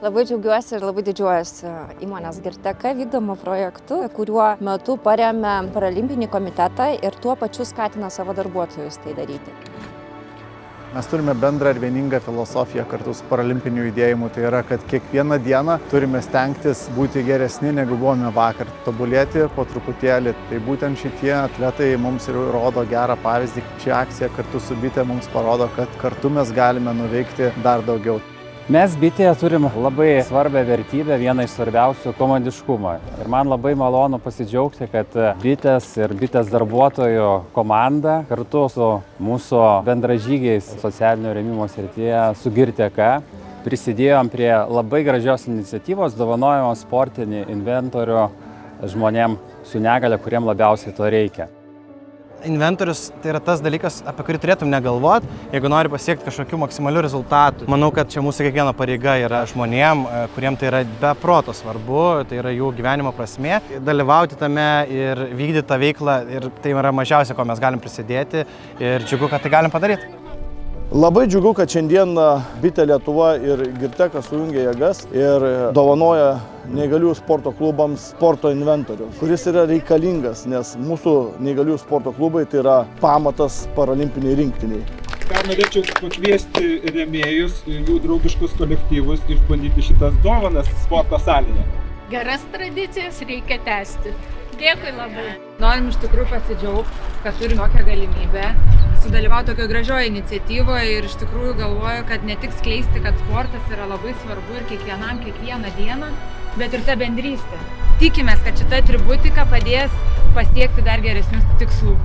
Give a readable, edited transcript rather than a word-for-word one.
Labai džiaugiuosi ir labai didžiuojuosi įmonės Girteka vykdomu projektu, kuriuo metu paremia Paralimpinį komitetą ir tuo pačiu skatina savo darbuotojus tai daryti. Mes turime bendrą ir vieningą filosofiją kartu su paralimpiniu judėjimu. Tai yra, kad kiekvieną dieną turime stengtis būti geresni, negu buvome vakar, tobulėti po truputėlį. Tai būtent šitie atletai mums ir rodo gerą pavyzdį. Ši akcija kartu su Bitė mums parodo, kad kartu mes galime nuveikti dar daugiau. Mes Bitėje turim labai svarbią vertybę, vieną iš svarbiausių - komandiškumą. Ir man labai malonu pasidžiaugti, kad Bitės ir Bitės darbuotojų komanda kartu su mūsų bendražygiais socialinio rėmimo srityje su Girteka prisidėjom prie labai gražios iniciatyvos, dovanojom sportinį inventorių žmonėm su negalia, kuriem labiausiai to reikia. Inventorius tai yra tas dalykas, apie kurį turėtum negalvoti, jeigu nori pasiekti kažkokių maksimalių rezultatų. Manau, kad čia mūsų kiekviena pareiga yra žmonėm, kuriem tai yra be proto svarbu, tai yra jų gyvenimo prasmė, dalyvauti tame ir vykdyti tą veiklą, ir tai yra mažiausia, ko mes galim prisidėti, ir džiugu, kad tai galim padaryti. Labai džiugu, kad šiandien Bitė Lietuva ir Girteka sujungia jėgas ir dovanoja neįgaliųjų sporto klubams sporto inventorių, kuris yra reikalingas, nes mūsų neįgaliųjų sporto klubai tai yra pamatas paralimpiniai rinktiniai. Dar norėčiau pakviesti rėmėjus, jų draugiškus kolektyvus išbandyti šitas dovanas sporto salėje. Geras tradicijas reikia tęsti. Dėkui labai. Norim iš tikrųjų pasidžiaugti, kad turim tokią galimybę sudalyvauti tokio gražioje iniciatyvoje ir iš tikrųjų galvoju, kad ne tik skleisti, kad sportas yra labai svarbu ir kiekvienam kiekvieną dieną, bet ir ta bendrystė. Tikimės, kad šita atributika padės pasiekti dar geresnius tikslų.